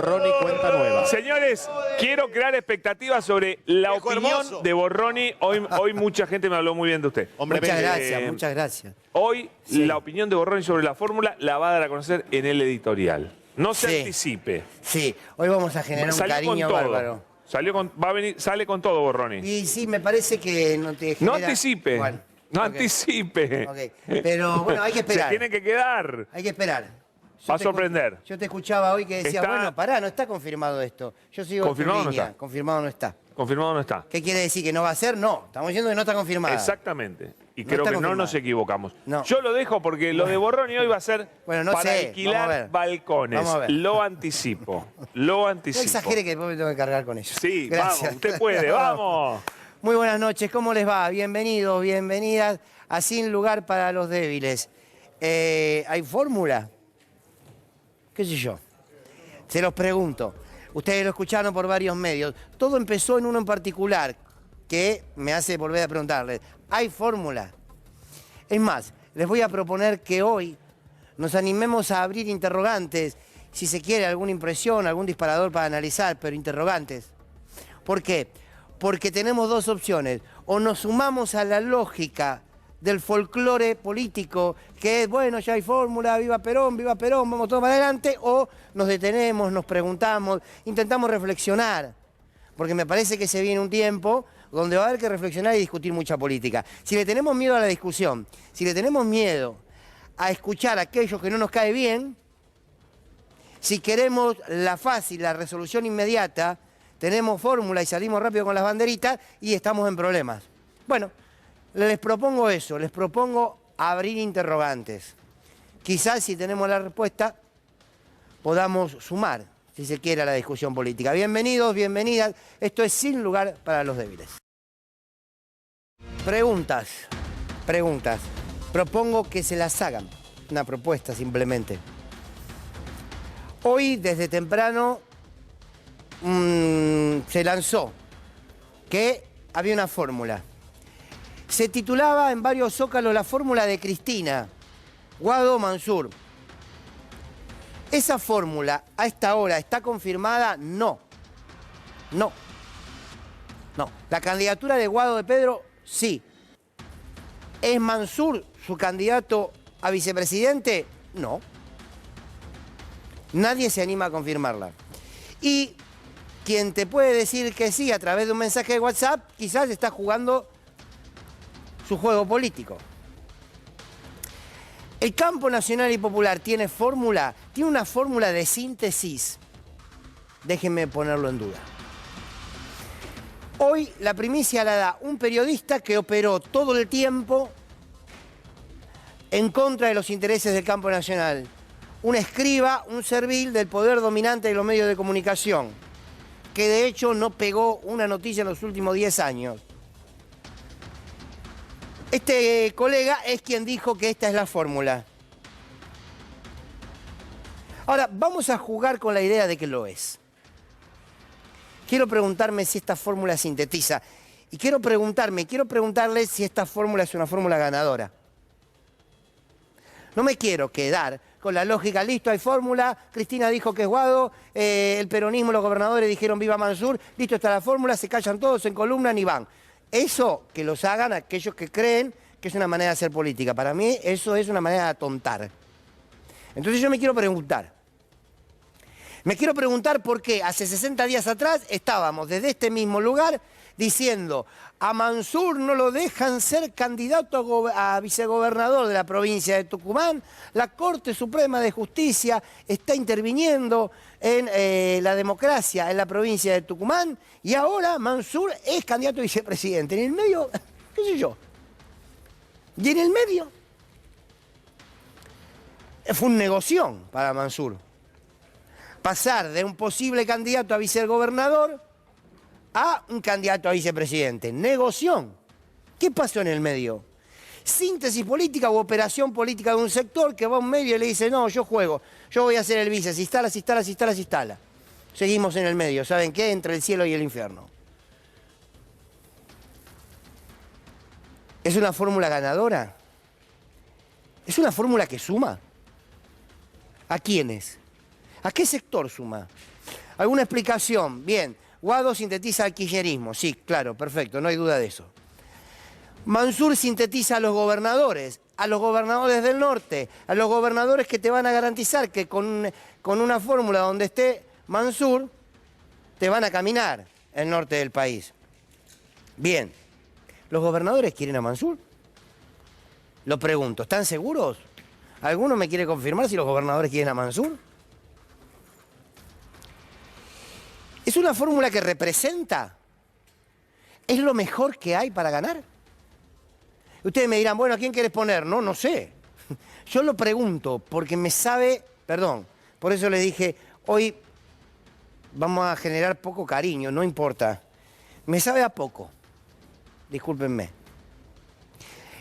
Borroni cuenta nueva. Señores, quiero crear expectativas sobre la Viejo opinión hermoso. de Borroni. Hoy mucha gente me habló muy bien de usted. Hombre, Muchas bello. gracias, muchas gracias. Hoy Sí. la opinión de Borroni sobre la fórmula la va a dar a conocer en el editorial. No se Sí. anticipe. Sí, hoy vamos a generar un Salió cariño con todo. bárbaro. Sale con todo Borroni. Y sí, me parece que no te No genera... anticipe. Bueno, No ok, anticipe. ok. Pero bueno, hay que Se esperar. tiene que quedar. Hay que esperar. Va a te sorprender. Yo te escuchaba hoy que decía, Está- bueno, pará, no está confirmado esto. Yo sigo ¿Confirmado tu o no línea. está? Confirmado no está. Confirmado no está. ¿Qué quiere decir? ¿Que no va a ser? No. Estamos diciendo que no está confirmado. Exactamente. Y No creo está que no confirmado. nos equivocamos. No. Yo lo dejo porque lo de Borroni hoy va a ser Bueno, no para sé. Vamos a alquilar ver. balcones. Vamos a ver. Lo anticipo. Lo No anticipo. exagere que después me tengo que cargar con eso. Sí, Gracias. vamos, usted puede, vamos. Muy buenas noches, ¿cómo les va? Bienvenidos, bienvenidas a Sin Lugar para los Débiles. ¿Hay fórmula? ¿Qué sé yo? Se los pregunto. Ustedes lo escucharon por varios medios. Todo empezó en uno en particular que me hace volver a preguntarles. ¿Hay fórmula? Es más, les voy a proponer que hoy nos animemos a abrir interrogantes, si se quiere, alguna impresión, algún disparador para analizar, pero interrogantes. ¿Por qué? Porque tenemos dos opciones. O nos sumamos a la lógica del folclore político, que es, bueno, ya hay fórmula, viva Perón, vamos todos para adelante, o nos detenemos, nos preguntamos, intentamos reflexionar. Porque me parece que se viene un tiempo donde va a haber que reflexionar y discutir mucha política. Si le tenemos miedo a la discusión, si le tenemos miedo a escuchar a aquellos que no nos cae bien, si queremos la fácil, la resolución inmediata, tenemos fórmula y salimos rápido con las banderitas y estamos en problemas. Bueno, les propongo eso, les propongo abrir interrogantes. Quizás si tenemos la respuesta podamos sumar, si se quiere, a la discusión política. Bienvenidos, bienvenidas. Esto es Sin Lugar para los Débiles. Preguntas. Propongo que se las hagan. Una propuesta simplemente. Hoy, desde temprano, se lanzó que había una fórmula. Se titulaba en varios zócalos la fórmula de Cristina, Guado Mansur. ¿Esa fórmula a esta hora está confirmada? No. No. La candidatura de Guado de Pedro, sí. ¿Es Mansur su candidato a vicepresidente? No. Nadie se anima a confirmarla. Y quien te puede decir que sí a través de un mensaje de WhatsApp, quizás está jugando su juego político. El campo nacional y popular tiene fórmula, tiene una fórmula de síntesis. Déjenme ponerlo en duda. Hoy la primicia la da un periodista que operó todo el tiempo en contra de los intereses del campo nacional. Un escriba, un servil del poder dominante de los medios de comunicación, que de hecho no pegó una noticia en los últimos 10 años. Este colega es quien dijo que esta es la fórmula. Ahora, vamos a jugar con la idea de que lo es. Quiero preguntarme si esta fórmula sintetiza. Y quiero preguntarle si esta fórmula es una fórmula ganadora. No me quiero quedar con la lógica, listo, hay fórmula, Cristina dijo que es Guado, el peronismo, los gobernadores dijeron viva Mansur, listo está la fórmula, se callan todos, se encolumnan y van. Eso que los hagan aquellos que creen que es una manera de hacer política. Para mí eso es una manera de atontar. Entonces yo me quiero preguntar. Me quiero preguntar por qué hace 60 días atrás estábamos desde este mismo lugar diciendo a Mansur no lo dejan ser candidato a vicegobernador de la provincia de Tucumán, la Corte Suprema de Justicia está interviniendo en la democracia en la provincia de Tucumán y ahora Mansur es candidato a vicepresidente. En el medio, qué sé yo. Y en el medio fue un negoción para Mansur. Pasar de un posible candidato a vicegobernador a un candidato a vicepresidente. Negoción. ¿Qué pasó en el medio? Síntesis política u operación política de un sector que va a un medio y le dice, no, yo juego, yo voy a ser el vice, se instala. Seguimos en el medio, ¿saben qué? Entre el cielo y el infierno. ¿Es una fórmula ganadora? ¿Es una fórmula que suma? ¿A quiénes? ¿A qué sector suma? ¿Alguna explicación? Bien. Guado sintetiza al kirchnerismo. Sí, claro, perfecto, no hay duda de eso. Mansur sintetiza a los gobernadores del norte, a los gobernadores que te van a garantizar que con una fórmula donde esté Mansur, te van a caminar el norte del país. Bien, ¿los gobernadores quieren a Mansur? Lo pregunto, ¿están seguros? ¿Alguno me quiere confirmar si los gobernadores quieren a Mansur? ¿Es una fórmula que representa? ¿Es lo mejor que hay para ganar? Ustedes me dirán, bueno, ¿a quién quieres poner? No, no sé. Yo lo pregunto porque me sabe, perdón, por eso les dije, hoy vamos a generar poco cariño, no importa. Me sabe a poco, discúlpenme.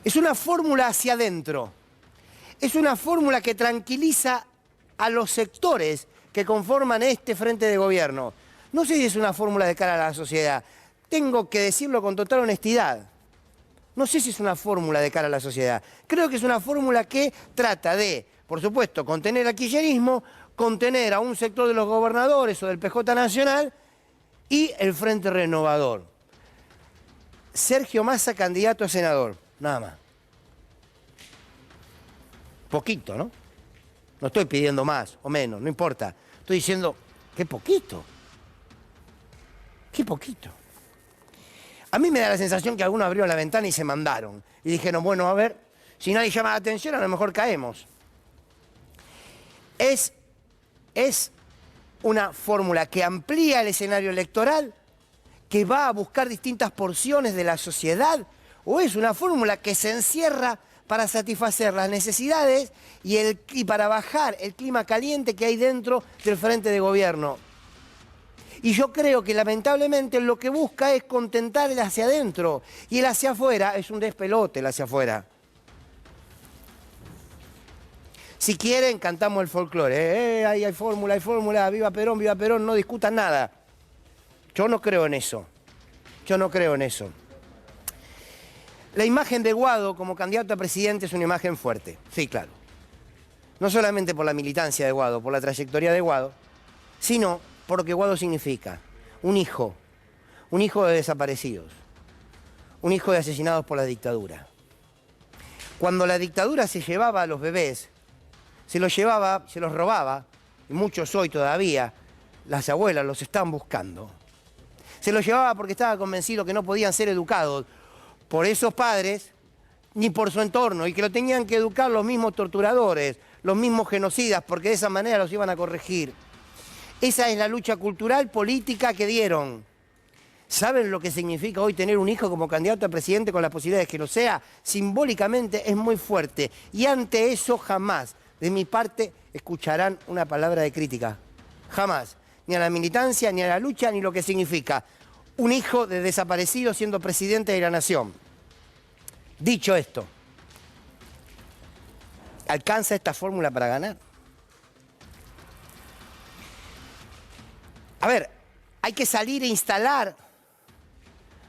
Es una fórmula hacia adentro. Es una fórmula que tranquiliza a los sectores que conforman este frente de gobierno. No sé si es una fórmula de cara a la sociedad. Tengo que decirlo con total honestidad. No sé si es una fórmula de cara a la sociedad. Creo que es una fórmula que trata de, por supuesto, contener al kirchnerismo, contener a un sector de los gobernadores o del PJ Nacional y el Frente Renovador. Sergio Massa, candidato a senador. Nada más. Poquito, ¿no? No estoy pidiendo más o menos, no importa. Estoy diciendo, qué poquito. Qué poquito. A mí me da la sensación que algunos abrieron la ventana y se mandaron. Y dijeron, bueno, a ver, si nadie llama la atención, a lo mejor caemos. ¿Es una fórmula que amplía el escenario electoral, que va a buscar distintas porciones de la sociedad? ¿O es una fórmula que se encierra para satisfacer las necesidades y para bajar el clima caliente que hay dentro del frente de gobierno? Y yo creo que lamentablemente lo que busca es contentar el hacia adentro. Y el hacia afuera es un despelote, el hacia afuera. Si quieren, cantamos el folclore. Ahí hay fórmula, viva Perón, no discutan nada. Yo no creo en eso. Yo no creo en eso. La imagen de Guado como candidato a presidente es una imagen fuerte. Sí, claro. No solamente por la militancia de Guado, por la trayectoria de Guado, sino por lo que Guado significa. Un hijo de desaparecidos, un hijo de asesinados por la dictadura. Cuando la dictadura se llevaba a los bebés, se los robaba, y muchos hoy todavía, las abuelas los están buscando. Se los llevaba porque estaba convencido que no podían ser educados por esos padres ni por su entorno, y que lo tenían que educar los mismos torturadores, los mismos genocidas, porque de esa manera los iban a corregir. Esa es la lucha cultural, política que dieron. ¿Saben lo que significa hoy tener un hijo como candidato a presidente con las posibilidades que lo sea? Simbólicamente es muy fuerte. Y ante eso jamás, de mi parte, escucharán una palabra de crítica. Jamás. Ni a la militancia, ni a la lucha, ni lo que significa un hijo de desaparecido siendo presidente de la nación. Dicho esto, ¿alcanza esta fórmula para ganar? A ver, hay que salir e instalar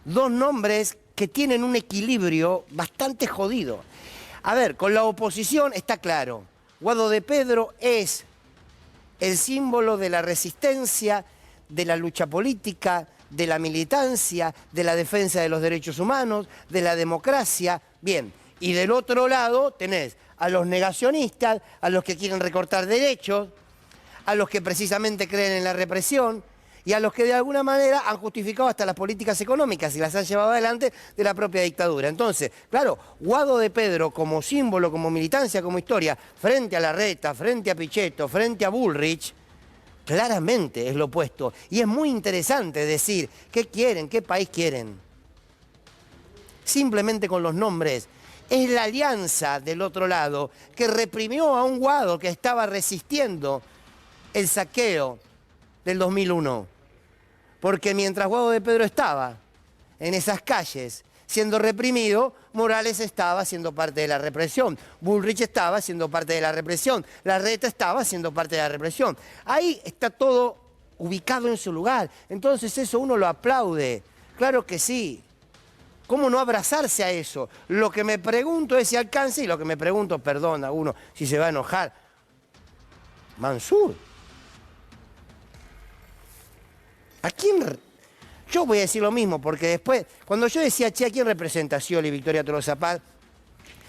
dos nombres que tienen un equilibrio bastante jodido. A ver, con la oposición está claro. Guado de Pedro es el símbolo de la resistencia, de la lucha política, de la militancia, de la defensa de los derechos humanos, de la democracia. Bien, y del otro lado tenés a los negacionistas, a los que quieren recortar derechos, a los que precisamente creen en la represión y a los que de alguna manera han justificado hasta las políticas económicas y las han llevado adelante de la propia dictadura. Entonces, claro, Guado de Pedro como símbolo, como militancia, como historia, frente a Larreta, frente a Pichetto, frente a Bullrich, claramente es lo opuesto. Y es muy interesante decir qué quieren, qué país quieren. Simplemente con los nombres. Es la alianza del otro lado que reprimió a un Guado que estaba resistiendo el saqueo del 2001. Porque mientras Guado de Pedro estaba en esas calles siendo reprimido, Morales estaba siendo parte de la represión, Bullrich estaba siendo parte de la represión, Larreta estaba siendo parte de la represión. Ahí está todo ubicado en su lugar. Entonces eso uno lo aplaude. Claro que sí. ¿Cómo no abrazarse a eso? Lo que me pregunto es si alcanza, y lo que me pregunto, perdón a uno si se va a enojar, Mansur. ¿A quién? Yo voy a decir lo mismo, porque después, cuando yo decía, che, ¿a quién representa Scioli y Victoria Tolosa Paz,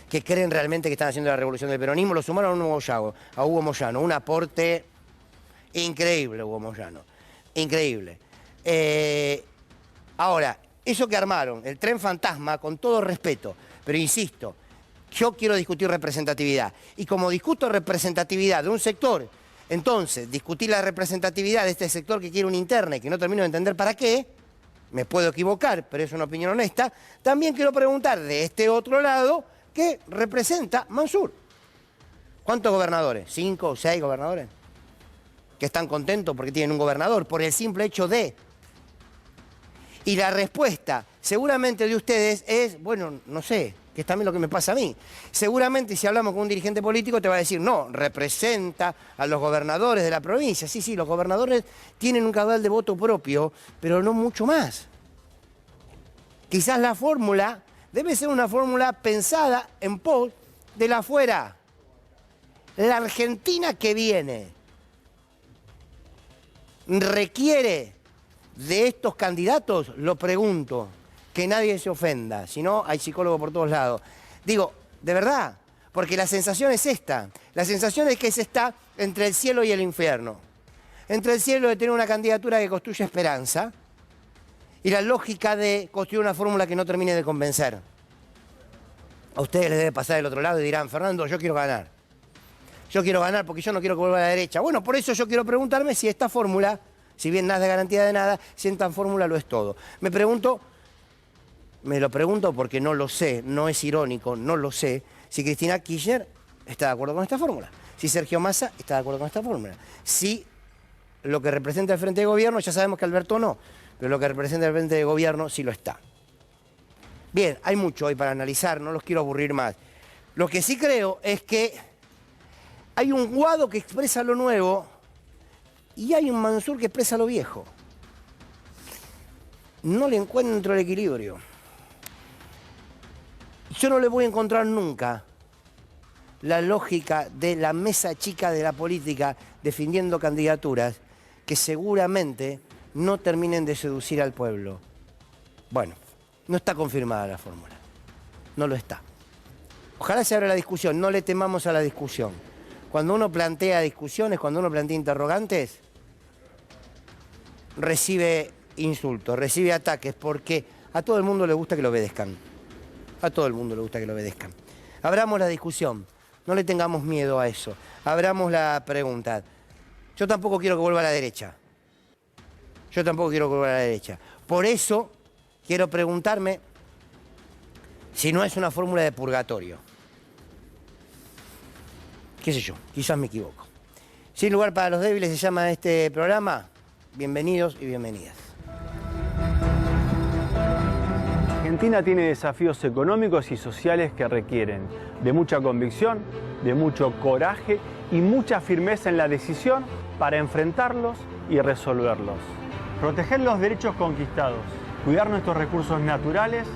que creen realmente que están haciendo la revolución del peronismo? Lo sumaron a Hugo Moyano, un aporte increíble, Hugo Moyano, increíble. Ahora, eso que armaron, el tren fantasma, con todo respeto, pero insisto, yo quiero discutir representatividad. Y como discuto representatividad de un sector, entonces discutir la representatividad de este sector que quiere una interna y que no termino de entender para qué, me puedo equivocar, pero es una opinión honesta, también quiero preguntar de este otro lado, ¿qué representa Mansur? ¿Cuántos gobernadores? ¿5 o 6 gobernadores? Que están contentos porque tienen un gobernador, por el simple hecho de... Y la respuesta, seguramente de ustedes, es, bueno, no sé, que es también lo que me pasa a mí. Seguramente si hablamos con un dirigente político te va a decir, no, representa a los gobernadores de la provincia. Sí, sí, los gobernadores tienen un caudal de voto propio, pero no mucho más. Quizás la fórmula debe ser una fórmula pensada en pos de la afuera. La Argentina que viene requiere de estos candidatos, lo pregunto, que nadie se ofenda, si no hay psicólogos por todos lados. Digo, de verdad, porque la sensación es esta, la sensación es que se está entre el cielo y el infierno. Entre el cielo de tener una candidatura que construye esperanza y la lógica de construir una fórmula que no termine de convencer. A ustedes les debe pasar del otro lado y dirán, Fernando, yo quiero ganar. Yo quiero ganar porque yo no quiero que vuelva a la derecha. Bueno, por eso yo quiero preguntarme si esta fórmula, si bien nada de garantía de nada, si esta fórmula lo es todo. Me lo pregunto porque no lo sé, no es irónico, no lo sé, si Cristina Kirchner está de acuerdo con esta fórmula, si Sergio Massa está de acuerdo con esta fórmula, si lo que representa el Frente de Gobierno, ya sabemos que Alberto no, pero lo que representa el Frente de Gobierno sí lo está. Bien, hay mucho hoy para analizar, no los quiero aburrir más. Lo que sí creo es que hay un Guado que expresa lo nuevo y hay un Mansur que expresa lo viejo. No le encuentro el equilibrio. Yo no le voy a encontrar nunca la lógica de la mesa chica de la política defendiendo candidaturas que seguramente no terminen de seducir al pueblo. Bueno, no está confirmada la fórmula. No lo está. Ojalá se abra la discusión, no le temamos a la discusión. Cuando uno plantea discusiones, cuando uno plantea interrogantes, recibe insultos, recibe ataques, porque a todo el mundo le gusta que lo obedezcan. A todo el mundo le gusta que lo obedezcan. Abramos la discusión, no le tengamos miedo a eso. Abramos la pregunta. Yo tampoco quiero que vuelva a la derecha. Yo tampoco quiero que vuelva a la derecha. Por eso quiero preguntarme si no es una fórmula de purgatorio. Qué sé yo, quizás me equivoco. Sin lugar para los débiles se llama este programa. Bienvenidos y bienvenidas. Argentina tiene desafíos económicos y sociales que requieren de mucha convicción, de mucho coraje y mucha firmeza en la decisión para enfrentarlos y resolverlos. Proteger los derechos conquistados, cuidar nuestros recursos naturales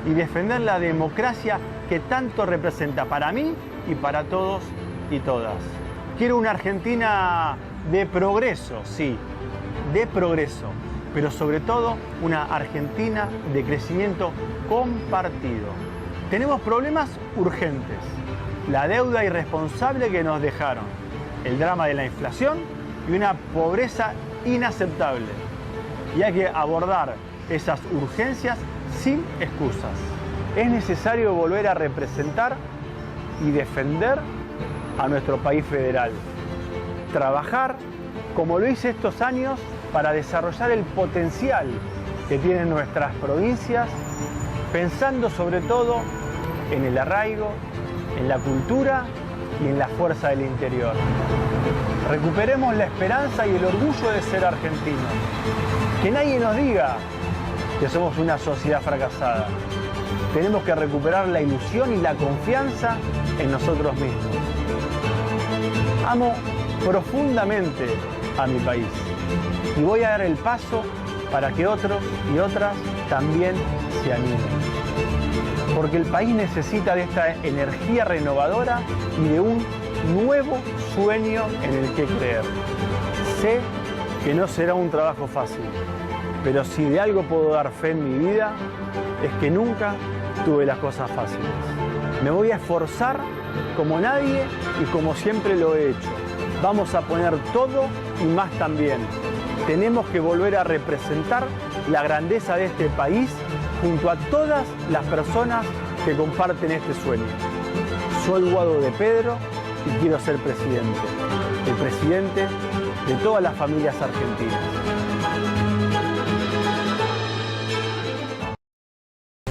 y defender la democracia que tanto representa para mí y para todos y todas. Quiero una Argentina de progreso, sí, de progreso, pero sobre todo una Argentina de crecimiento compartido. Tenemos problemas urgentes, la deuda irresponsable que nos dejaron, el drama de la inflación y una pobreza inaceptable. Y hay que abordar esas urgencias sin excusas. Es necesario volver a representar y defender a nuestro país federal. Trabajar como lo hice estos años para desarrollar el potencial que tienen nuestras provincias, pensando sobre todo en el arraigo, en la cultura y en la fuerza del interior. Recuperemos la esperanza y el orgullo de ser argentinos. Que nadie nos diga que somos una sociedad fracasada. Tenemos que recuperar la ilusión y la confianza en nosotros mismos. Amo profundamente a mi país y voy a dar el paso para que otros y otras también se animen. Porque el país necesita de esta energía renovadora y de un nuevo sueño en el que creer. Sé que no será un trabajo fácil, pero si de algo puedo dar fe en mi vida, es que nunca tuve las cosas fáciles. Me voy a esforzar como nadie y como siempre lo he hecho. Vamos a poner todo y más también. Tenemos que volver a representar la grandeza de este país junto a todas las personas que comparten este sueño. Soy Guado de Pedro y quiero ser presidente. El presidente de todas las familias argentinas.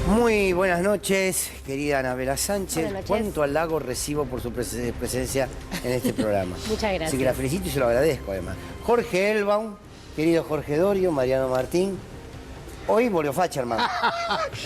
Muy buenas noches, querida Anabela Sánchez. Buenas noches. Cuánto halago recibo por su presencia en este programa. Muchas gracias. Así que la felicito y se lo agradezco además. Jorge Elbaum, querido Jorge Dorio, Mariano Martín. Hoy volvió facha, hermano.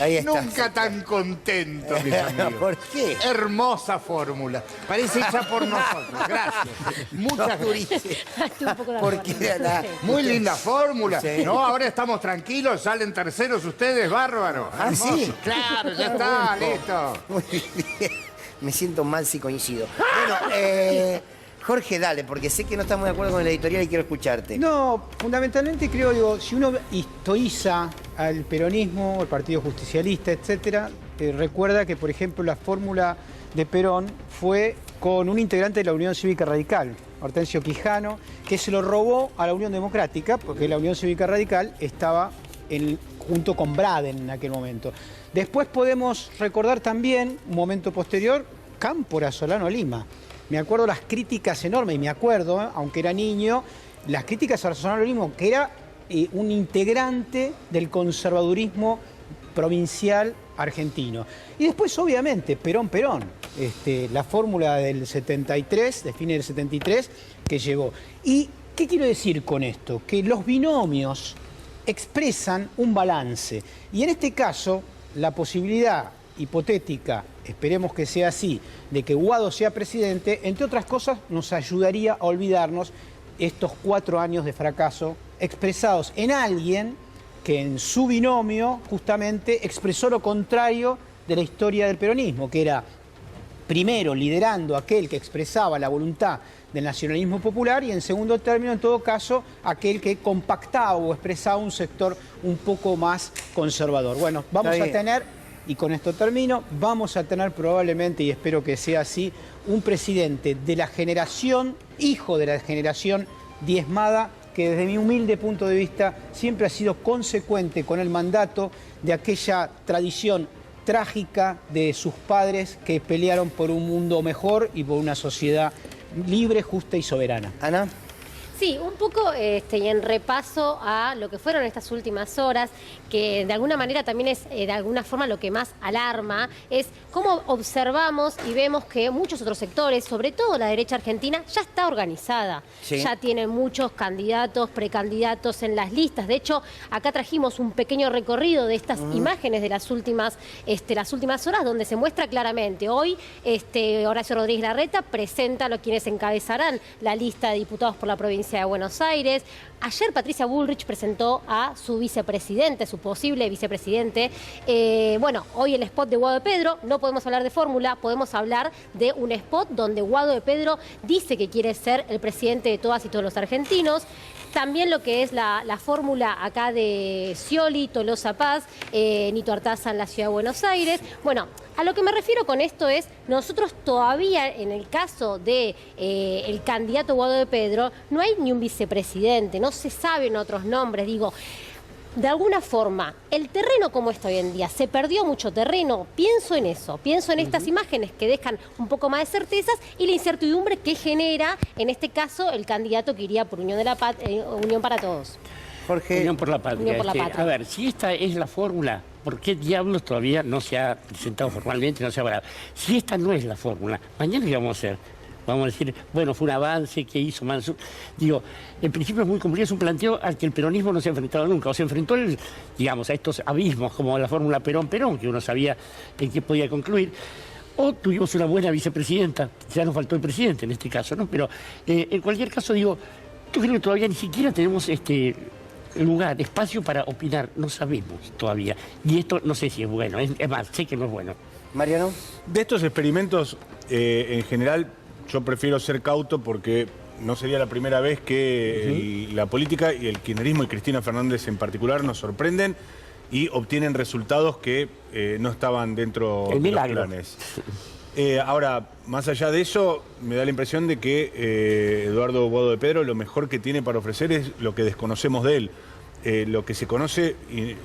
Ahí está. Nunca tan contento, mis amigos. ¿Por qué? Hermosa fórmula. Parece hecha por nosotros. Gracias. Muchas gracias. Estoy un poco de Porque acuerdo. era la- Muy linda fórmula. Sí. No, ahora estamos tranquilos, salen terceros ustedes, bárbaro. Ah, Hermoso. ¿sí? Claro, ya está, Bueno. listo. Muy bien. Me siento mal si coincido. Bueno, Jorge, dale, porque sé que no estás muy de acuerdo con el editorial y quiero escucharte. No, fundamentalmente creo, digo, si uno historiza al peronismo, al Partido Justicialista, etcétera, recuerda que, por ejemplo, la fórmula de Perón fue con un integrante de la Unión Cívica Radical, Hortensio Quijano, que se lo robó a la Unión Democrática, porque la Unión Cívica Radical estaba junto con Braden en aquel momento. Después podemos recordar también, un momento posterior, Cámpora Solano Lima. Me acuerdo las críticas enormes, y me acuerdo, aunque era niño, las críticas a Solano Lima, que era un integrante del conservadurismo provincial argentino. Y después, obviamente, Perón, la fórmula del 73, de fines del 73, que llegó. ¿Y qué quiero decir con esto? Que los binomios expresan un balance. Y en este caso, la posibilidad hipotética, esperemos que sea así, de que Guado sea presidente, entre otras cosas, nos ayudaría a olvidarnos estos 4 años de fracaso expresados en alguien que en su binomio justamente expresó lo contrario de la historia del peronismo, que era primero liderando aquel que expresaba la voluntad del nacionalismo popular y en segundo término, en todo caso, aquel que compactaba o expresaba un sector un poco más conservador. Bueno, vamos Está a bien. tener, y con esto termino, vamos a tener probablemente, y espero que sea así, un presidente de la generación, hijo de la generación diezmada, que desde mi humilde punto de vista siempre ha sido consecuente con el mandato de aquella tradición trágica de sus padres que pelearon por un mundo mejor y por una sociedad libre, justa y soberana. Ana. Sí, un poco y en repaso a lo que fueron estas últimas horas, que de alguna manera también es de alguna forma lo que más alarma, es cómo observamos y vemos que muchos otros sectores, sobre todo la derecha argentina, ya está organizada. Sí. Ya tiene muchos candidatos, precandidatos en las listas. De hecho, acá trajimos un pequeño recorrido de estas imágenes de las últimas horas, donde se muestra claramente. Hoy Horacio Rodríguez Larreta presenta a los quienes encabezarán la lista de diputados por la provincia de Buenos Aires. Ayer Patricia Bullrich presentó a su vicepresidente, su posible vicepresidente. Hoy el spot de Guado de Pedro, no podemos hablar de fórmula, podemos hablar de un spot donde Guado de Pedro dice que quiere ser el presidente de todas y todos los argentinos. También lo que es la fórmula acá de Scioli, Tolosa Paz, Nito Artaza en la Ciudad de Buenos Aires. Bueno, a lo que me refiero con esto es, nosotros todavía, en el caso de el candidato Guado de Pedro, no hay ni un vicepresidente, no se saben otros nombres, digo. De alguna forma, el terreno como está hoy en día, se perdió mucho terreno, pienso en eso, pienso en estas imágenes que dejan un poco más de certezas y la incertidumbre que genera, en este caso, el candidato que iría por Unión para Todos. Jorge. Unión por la Patria. Unión por la Patria. A ver, si esta es la fórmula, ¿por qué diablos todavía no se ha presentado formalmente, no se ha hablado? Si esta no es la fórmula, mañana ¿qué vamos a hacer? Vamos a decir, bueno, fue un avance que hizo Mansur. Digo, en principio es muy complicado, es un planteo al que el peronismo no se ha enfrentado nunca. O se enfrentó, digamos, a estos abismos como la fórmula Perón-Perón, que uno sabía en qué podía concluir. O tuvimos una buena vicepresidenta, ya nos faltó el presidente en este caso, ¿no? Pero en cualquier caso, digo, yo creo que todavía ni siquiera tenemos lugar, espacio para opinar, no sabemos todavía. Y esto no sé si es bueno, es más, sé que no es bueno. Mariano. De estos experimentos, en general, yo prefiero ser cauto porque no sería la primera vez que la política y el kirchnerismo y Cristina Fernández en particular nos sorprenden y obtienen resultados que no estaban dentro de los planes. Ahora, más allá de eso, me da la impresión de que Eduardo Guado de Pedro lo mejor que tiene para ofrecer es lo que desconocemos de él. Lo que se conoce, y,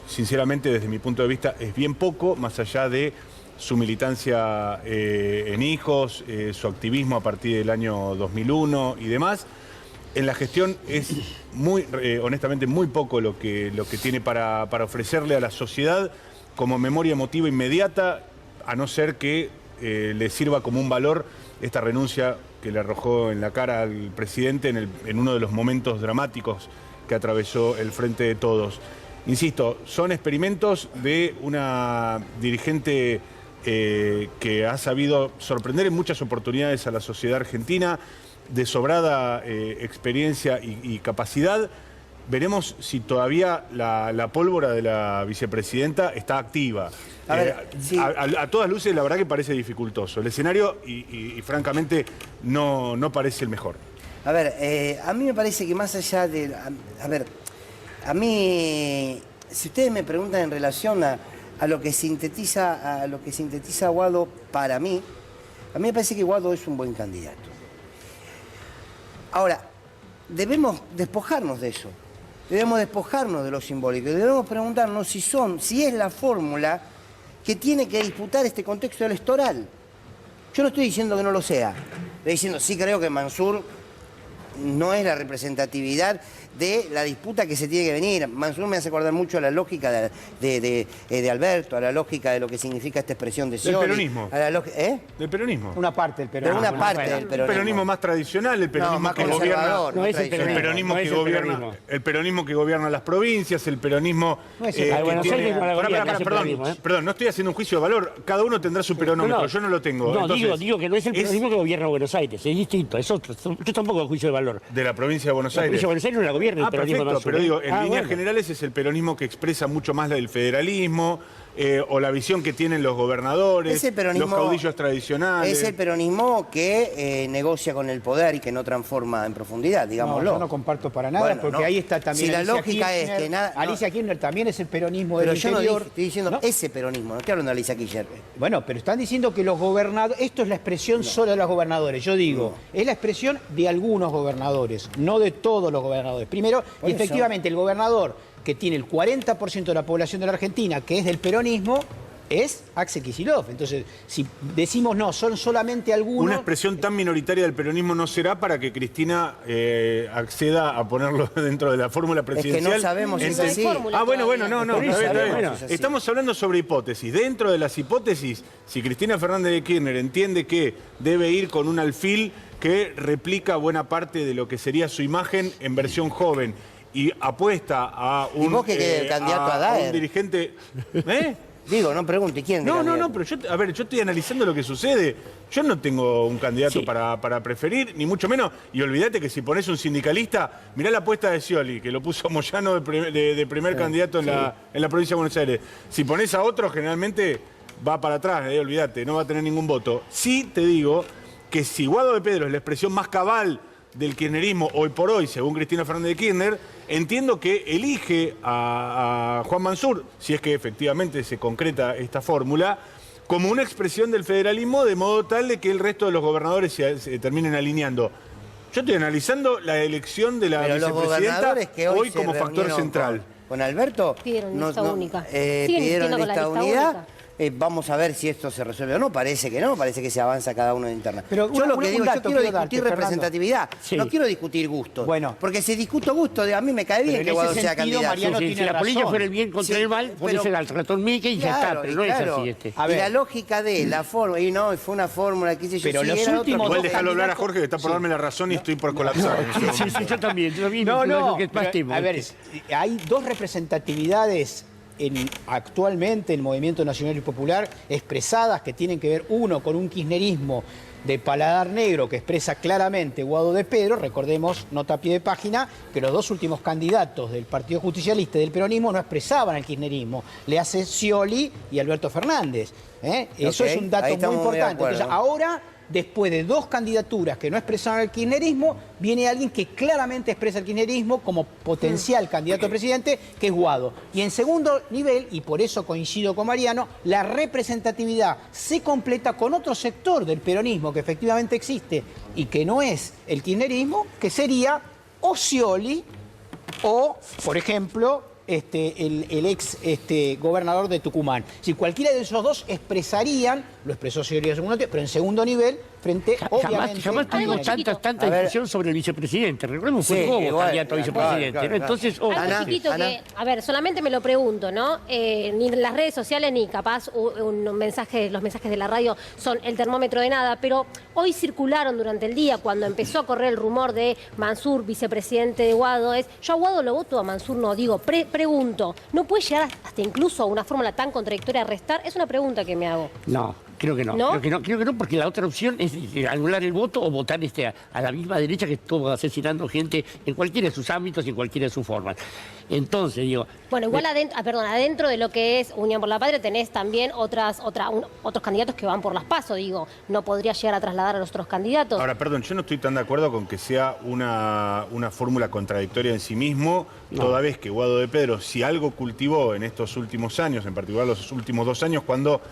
sinceramente, desde mi punto de vista, es bien poco, más allá de su militancia en hijos, su activismo a partir del año 2001 y demás. En la gestión es honestamente, muy poco lo que tiene para ofrecerle a la sociedad como memoria emotiva inmediata, a no ser que le sirva como un valor esta renuncia que le arrojó en la cara al presidente en uno de los momentos dramáticos que atravesó el Frente de Todos. Insisto, son experimentos de una dirigente que ha sabido sorprender en muchas oportunidades a la sociedad argentina, de sobrada experiencia y capacidad. Veremos si todavía la pólvora de la vicepresidenta está activa. A ver, sí. A todas luces, la verdad que parece dificultoso. El escenario, y francamente, no parece el mejor. A ver, a mí me parece que más allá de... A ver, a mí, si ustedes me preguntan en relación a lo que sintetiza Guado para mí, a mí me parece que Guado es un buen candidato. Ahora, debemos despojarnos de eso. Debemos despojarnos de lo simbólico. Debemos preguntarnos si es la fórmula que tiene que disputar este contexto electoral. Yo no estoy diciendo que no lo sea. Estoy diciendo, sí creo que Mansur no es la representatividad de la disputa que se tiene que venir. Mansur me hace acordar mucho a la lógica de Alberto, a la lógica de lo que significa esta expresión de Scioli. Del peronismo. A la Del peronismo. Una parte del peronismo. De una parte del peronismo. El peronismo más tradicional, el peronismo más que gobierna. No es el El peronismo que gobierna. El peronismo que gobierna las provincias, el peronismo. No es el Buenos Aires no la gobierna ese peronismo, Perdón, no estoy haciendo un juicio de valor. Cada uno tendrá su peronómetro. Yo no lo tengo. No, Entonces, digo que no es el peronismo que gobierna Buenos Aires, es distinto, es otro. Yo tampoco hago juicio de valor. De la provincia de Buenos La Aires. provincia de Buenos Aires no la gobierna el peronismo. Perfecto, pero digo, en líneas bueno. generales es el peronismo que expresa mucho más la del federalismo, o la visión que tienen los gobernadores, los caudillos tradicionales. Es el peronismo que negocia con el poder y que no transforma en profundidad, digámoslo. No, yo no comparto para nada, Bueno, porque no. ahí está también Si la Alicia lógica Kirchner. es que nada... Alicia Kirchner también es el peronismo Pero del yo no interior. estoy diciendo ese peronismo, no estoy hablando de Alicia Kirchner. Bueno, pero están diciendo que los gobernadores... Esto es la expresión solo de los gobernadores. Yo digo, es la expresión de algunos gobernadores, no de todos los gobernadores. Primero, Por eso. efectivamente, el gobernador que tiene el 40% de la población de la Argentina, que es del peronismo, es Axel Kicillof. Entonces, si decimos no, son solamente algunos... Una expresión tan minoritaria del peronismo no será para que Cristina acceda a ponerlo dentro de la fórmula presidencial. Es que no sabemos si es así. Bueno, no. Por eso está bien. sabemos si es así. Estamos hablando sobre hipótesis. Dentro de las hipótesis, si Cristina Fernández de Kirchner entiende que debe ir con un alfil que replica buena parte de lo que sería su imagen en versión joven y apuesta a un, ¿Y vos que quede el candidato a Daer? un dirigente... Digo, no pregunte quién. No, pero yo estoy analizando lo que sucede. Yo no tengo un candidato para preferir, ni mucho menos. Y olvídate que si pones un sindicalista, mirá la apuesta de Scioli, que lo puso Moyano de primer candidato en la provincia de Buenos Aires. Si pones a otro, generalmente va para atrás, olvídate, no va a tener ningún voto. Sí te digo que si Guado de Pedro es la expresión más cabal del kirchnerismo hoy por hoy, según Cristina Fernández de Kirchner, entiendo que elige a Juan Mansur, si es que efectivamente se concreta esta fórmula, como una expresión del federalismo, de modo tal de que el resto de los gobernadores se terminen alineando. Yo estoy analizando la elección de la vicepresidenta que hoy como factor central. Con Alberto Pidieron lista única. Siguen pidieron insistiendo con la lista lista unidad. única. Vamos a ver si esto se resuelve o no. Parece que no, parece que se avanza cada uno de interna. Pero yo lo que un digo, dato yo quiero quiero darte, discutir representatividad, Sí. no quiero discutir gustos. Bueno. Porque si discuto gusto, a mí me cae bien Pero que en Guado ese sea sentido, candidato. Mariano Si tiene la política razón. fuera el bien contra Sí, el mal, pones pero- al ratón Mickey y ya está, pero no es así. A Y ver. la lógica de la forma, y no, fue una fórmula, qué sé yo, Pero sí, los era otra últimos cosa. Igual dos dejarlo hablar a candidatos- Jorge, que está por darme la razón y estoy por colapsar. Sí, yo también. No, que es más pero, temo, a ver, ¿viste? hay dos representatividades actualmente en el Movimiento Nacional y Popular expresadas que tienen que ver, uno, con un kirchnerismo de paladar negro que expresa claramente Guado de Pedro. Recordemos, nota a pie de página, que los dos últimos candidatos del Partido Justicialista y del peronismo no expresaban el kirchnerismo. Le hace Scioli y Alberto Fernández. Eso Ok, es un dato ahí muy estamos muy de importante. acuerdo. Entonces, ahora después de 2 candidaturas que no expresaron el kirchnerismo, viene alguien que claramente expresa el kirchnerismo como potencial candidato a presidente, que es Guado. Y en segundo nivel, y por eso coincido con Mariano, la representatividad se completa con otro sector del peronismo que efectivamente existe y que no es el kirchnerismo, que sería o Scioli o, por ejemplo, el ex gobernador de Tucumán. Si cualquiera de esos dos expresarían, lo expresó Scioli en segundo nivel, pero en segundo nivel, frente, obviamente... Jamás tuvimos tanta discusión sobre el vicepresidente. Recordemos, fue Cobo candidato a vicepresidente. Claro. Entonces, Algo chiquito que, a ver, solamente me lo pregunto, ¿no? Ni en las redes sociales ni capaz los mensajes de la radio son el termómetro de nada, pero hoy circularon durante el día, cuando empezó a correr el rumor de Mansur, vicepresidente de Guado, yo a Guado lo voto, a Mansur no, digo, pregunto, ¿no puede llegar hasta incluso a una fórmula tan contradictoria a restar? Es una pregunta que me hago. no. Creo que no. ¿No? Creo que no, porque la otra opción es anular el voto o votar a la misma derecha que estuvo asesinando gente en cualquiera de sus ámbitos y en cualquiera de sus formas. Entonces, digo... Bueno, igual adentro de lo que es Unión por la Patria tenés también otros candidatos que van por las PASO, digo. ¿No podría llegar a trasladar a los otros candidatos? Ahora, perdón, yo no estoy tan de acuerdo con que sea una fórmula contradictoria en sí mismo, toda vez que Guado de Pedro, si algo cultivó en estos últimos años, en particular los últimos 2 años, cuando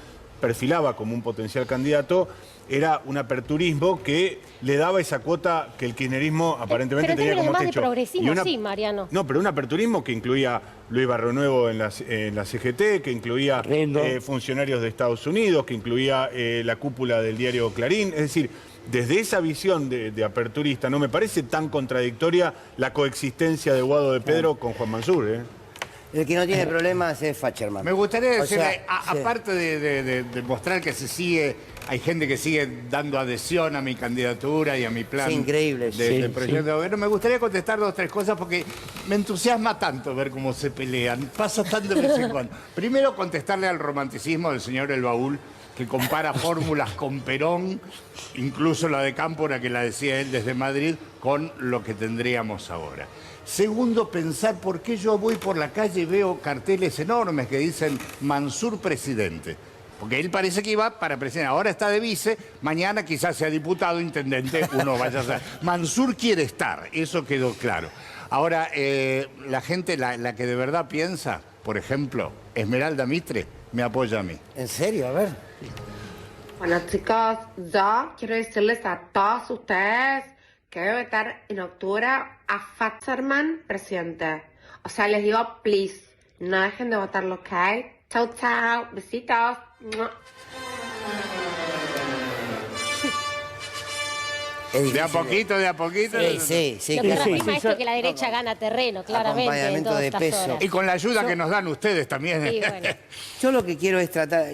perfilaba como un potencial candidato, era un aperturismo que le daba esa cuota que el kirchnerismo aparentemente tenía como más techo. de progresismo, sí, Mariano. No, pero un aperturismo que incluía Luis Barrionuevo en la CGT, que incluía funcionarios de Estados Unidos, que incluía la cúpula del diario Clarín. Es decir, desde esa visión de aperturista, no me parece tan contradictoria la coexistencia de Guado de Pedro con Juan Mansur, ¿eh? El que no tiene problemas es Facherman. Me gustaría decirle, O sea, aparte de mostrar que hay gente que sigue dando adhesión a mi candidatura y a mi plan Sí, increíble, del proyecto de gobierno, me gustaría contestar 2 o 3 cosas porque me entusiasma tanto ver cómo se pelean. Pasa tan de vez en cuando. Primero, contestarle al romanticismo del señor El Baúl, que compara fórmulas con Perón, incluso la de Cámpora, que la decía él desde Madrid, con lo que tendríamos ahora. Segundo, pensar por qué yo voy por la calle y veo carteles enormes que dicen Mansur presidente. Porque él parece que iba para presidente. Ahora está de vice, mañana quizás sea diputado, intendente, uno vaya a ser. Mansur quiere estar, eso quedó claro. Ahora, la gente, la que de verdad piensa, por ejemplo, Esmeralda Mitre, me apoya a mí. ¿En serio? A ver. Bueno, chicos, yo quiero decirles a todos ustedes que voy a votar en octubre a Facherman presidente. O sea, les digo, please, no dejen de votarlo, ¿ok? Chau, chau, besitos. De a poquito, de a poquito. Sí, Lo que reafirma esto es que la derecha gana terreno, claramente. En Acompañamiento todas de estas peso. horas. Y con la ayuda que nos dan ustedes también. Sí, bueno. Yo lo que quiero es tratar,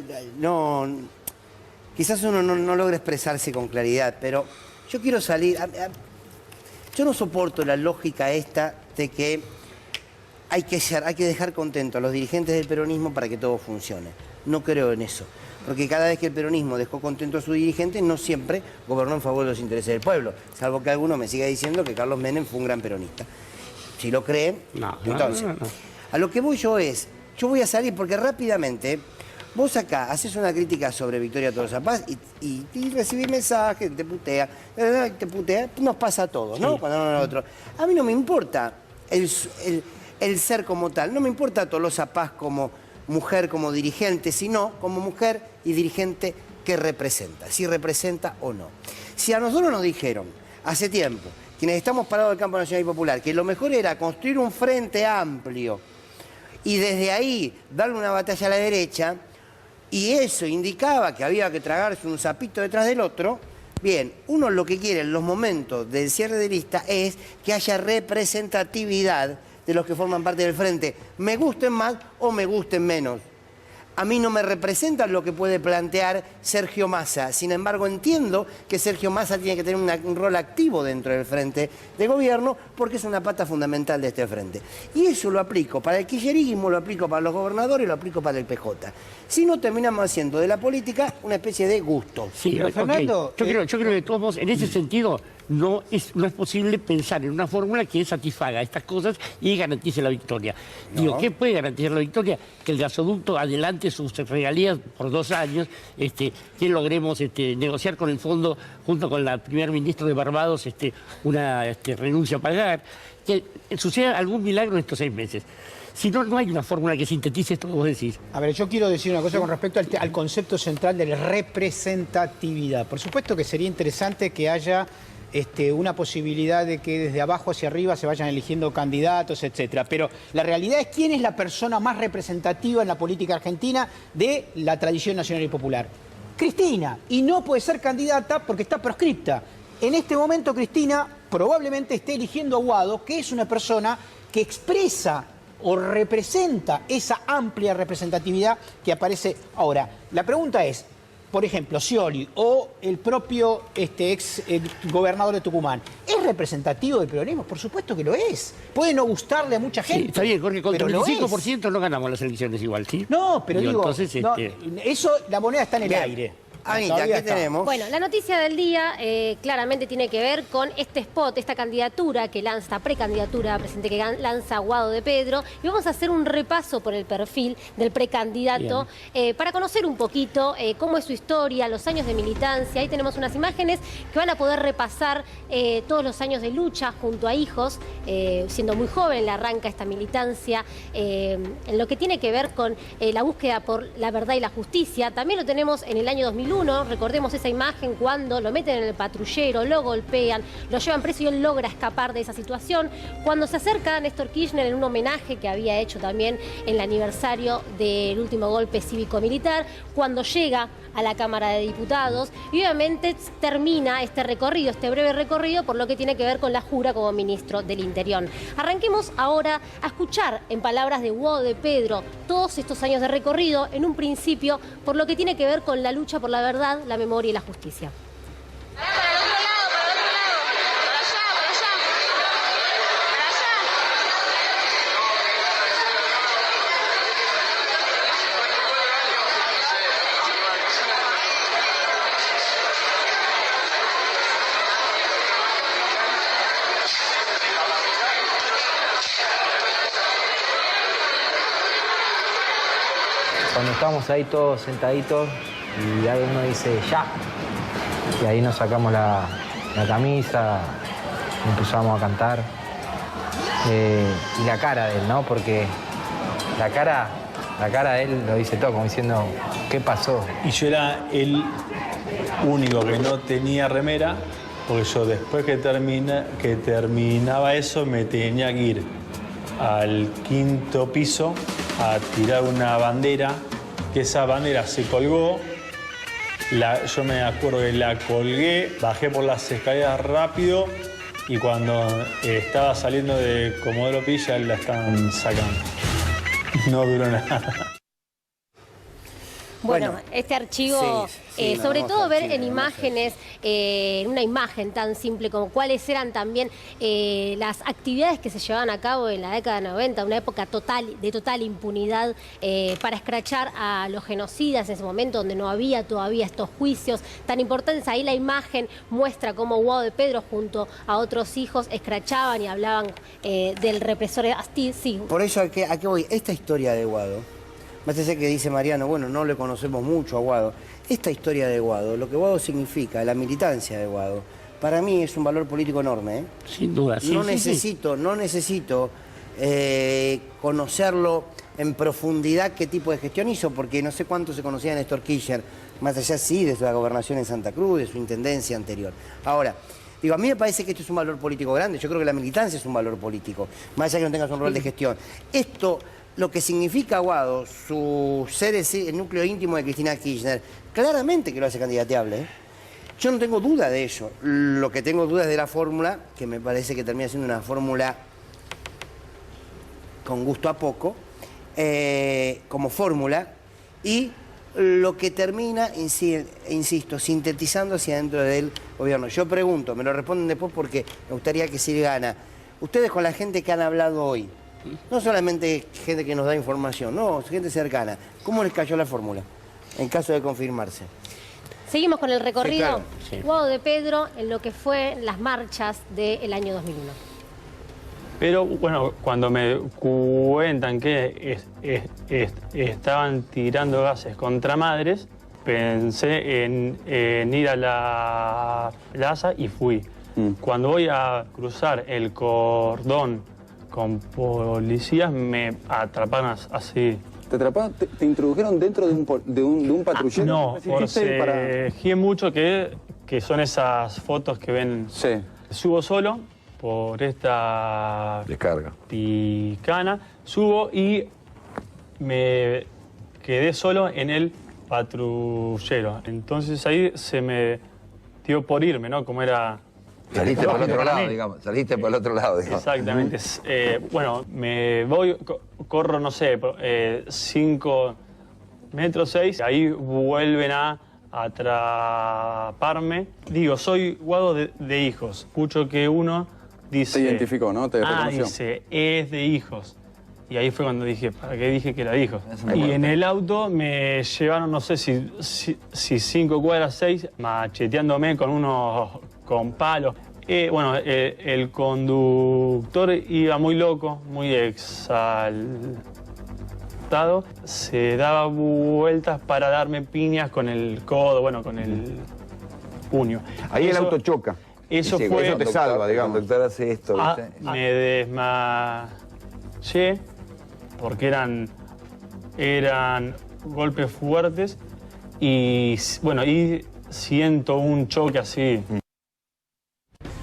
quizás uno no logra expresarse con claridad, pero yo quiero salir, yo no soporto la lógica esta de que hay que dejar contentos a los dirigentes del peronismo para que todo funcione. No creo en eso, porque cada vez que el peronismo dejó contento a sus dirigentes, no siempre gobernó en favor de los intereses del pueblo, salvo que alguno me siga diciendo que Carlos Menem fue un gran peronista. Si lo creen, entonces, a lo que voy yo voy a salir porque rápidamente... Vos acá haces una crítica sobre Victoria Tolosa Paz y recibís mensajes, te putea, nos pasa a todos, ¿no? Sí. Cuando uno a otro. A mí no me importa el ser como tal, no me importa Tolosa Paz como mujer, como dirigente, sino como mujer y dirigente que representa, si representa o no. Si a nosotros nos dijeron hace tiempo, quienes estamos parados del campo nacional y popular, que lo mejor era construir un frente amplio y desde ahí darle una batalla a la derecha, y eso indicaba que había que tragarse un sapito detrás del otro, bien, uno lo que quiere en los momentos del cierre de lista es que haya representatividad de los que forman parte del frente, me gusten más o me gusten menos. A mí no me representa lo que puede plantear Sergio Massa. Sin embargo, entiendo que Sergio Massa tiene que tener un rol activo dentro del frente de gobierno porque es una pata fundamental de este frente. Y eso lo aplico para el kirchnerismo, lo aplico para los gobernadores y lo aplico para el PJ. Si no, terminamos haciendo de la política una especie de gusto. Sí, Fernando, yo creo que todos, en ese sentido, no es posible pensar en una fórmula que satisfaga estas cosas y garantice la victoria. Digo, ¿qué puede garantizar la victoria? Que el gasoducto adelante sus regalías por 2 años, que logremos negociar con el fondo, junto con la primer ministra de Barbados, una renuncia a pagar, que suceda algún milagro en estos 6 meses. Si no, no hay una fórmula que sintetice esto que vos decís. A ver, yo quiero decir una cosa con respecto al concepto central de la representatividad. Por supuesto que sería interesante que haya una posibilidad de que desde abajo hacia arriba se vayan eligiendo candidatos, etcétera. Pero la realidad es quién es la persona más representativa en la política argentina de la tradición nacional y popular. Cristina. Y no puede ser candidata porque está proscripta. En este momento Cristina probablemente esté eligiendo a Guado, que es una persona que expresa o representa esa amplia representatividad que aparece ahora. La pregunta es, por ejemplo, Scioli o el propio ex gobernador de Tucumán, ¿es representativo del peronismo? Por supuesto que lo es. Puede no gustarle a mucha gente. Sí, está bien, Jorge, con el pero 25% no ganamos las elecciones igual, ¿sí? No, pero digo, entonces, no, eso, la moneda está en el aire. Anita, ¿qué tenemos? Bueno, la noticia del día claramente tiene que ver con este spot, esta candidatura que lanza, precandidatura, presente que lanza Guado de Pedro. Y vamos a hacer un repaso por el perfil del precandidato para conocer un poquito cómo es su historia, los años de militancia. Ahí tenemos unas imágenes que van a poder repasar todos los años de lucha junto a hijos. Siendo muy joven le arranca esta militancia en lo que tiene que ver con la búsqueda por la verdad y la justicia. También lo tenemos en el año 2001. Recordemos esa imagen cuando lo meten en el patrullero, lo golpean, lo llevan preso y él logra escapar de esa situación. Cuando se acerca a Néstor Kirchner en un homenaje que había hecho también en el aniversario del último golpe cívico-militar, cuando llega a la Cámara de Diputados y obviamente termina este recorrido, este breve recorrido por lo que tiene que ver con la jura como ministro del Interior. Arranquemos ahora a escuchar en palabras de Guado de Pedro todos estos años de recorrido, en un principio por lo que tiene que ver con la lucha por la verdad, la memoria y la justicia. Cuando estábamos ahí todos sentaditos y ahí uno dice ya, y ahí nos sacamos la camisa, empezamos a cantar. Y la cara de él, ¿no? Porque la cara de él lo dice todo, como diciendo, ¿qué pasó? Y yo era el único que no tenía remera, porque yo después que terminaba eso me tenía que ir al 5.º piso a tirar una bandera, que esa bandera se colgó. Yo me acuerdo que la colgué, bajé por las escaleras rápido y cuando estaba saliendo de Comodoro Pi ya la estaban sacando. No duró nada. Bueno, este archivo, sobre todo ver en imágenes, en una imagen tan simple como cuáles eran también las actividades que se llevaban a cabo en la década de 90, una época de total impunidad para escrachar a los genocidas en ese momento donde no había todavía estos juicios tan importantes. Ahí la imagen muestra cómo Guado de Pedro junto a otros hijos escrachaban y hablaban del represor Astiz. Sí. Por eso, ¿a qué voy? Esta historia de Guado, más allá que dice Mariano, bueno, no le conocemos mucho a Guado. Esta historia de Guado, lo que Guado significa, la militancia de Guado, para mí es un valor político enorme, ¿eh? Sin duda, sí. No necesito conocerlo en profundidad qué tipo de gestión hizo, porque no sé cuánto se conocía de Néstor Kirchner, más allá sí de su gobernación en Santa Cruz, de su intendencia anterior. Ahora, digo, a mí me parece que esto es un valor político grande, yo creo que la militancia es un valor político, más allá que no tengas un rol de gestión. Esto, lo que significa Guado, su ser el núcleo íntimo de Cristina Kirchner, claramente que lo hace candidateable, ¿eh? Yo no tengo duda de ello. Lo que tengo duda es de la fórmula, que me parece que termina siendo una fórmula con gusto a poco, como fórmula, y lo que termina, insisto, sintetizando hacia dentro del gobierno. Yo pregunto, me lo responden después porque me gustaría que si gana. Ustedes con la gente que han hablado hoy, no solamente gente que nos da información, no, gente cercana, ¿cómo les cayó la fórmula en caso de confirmarse? Seguimos con el recorrido. Sí, claro. Sí. Guado de Pedro en lo que fue las marchas del año 2001. Pero bueno, cuando me cuentan que estaban tirando gases contra madres, pensé en ir a la plaza y fui. Cuando voy a cruzar el cordón con policías, me atrapan así. ¿Te atraparon? ¿Te introdujeron dentro de un patrullero? No, forcejé mucho que son esas fotos que ven. Sí. Subo solo por esta Descarga. picana, subo y me quedé solo en el patrullero. Entonces ahí se me dio por irme, ¿no? Como era... Saliste por el otro lado, digamos. Saliste por el otro lado, digamos. Exactamente. Bueno, me voy, corro, no sé, 5 metros, 6, ahí vuelven a atraparme. Digo, soy Guado de Hijos. Escucho que uno dice... Te identificó, ¿no? Te reconoció. Dice, es de Hijos. Y ahí fue cuando dije, ¿para qué dije que era de Hijos? Y en el auto me llevaron, no sé si 5 cuadras, 6, macheteándome con palos. Bueno, el conductor iba muy loco, muy exaltado. Se daba vueltas para darme piñas con el codo, bueno, con el puño. Ahí el auto choca. Eso fue... Eso te salva, digamos. El conductor hace esto, ¿viste? Me desmayé porque eran golpes fuertes y, bueno, y siento un choque así.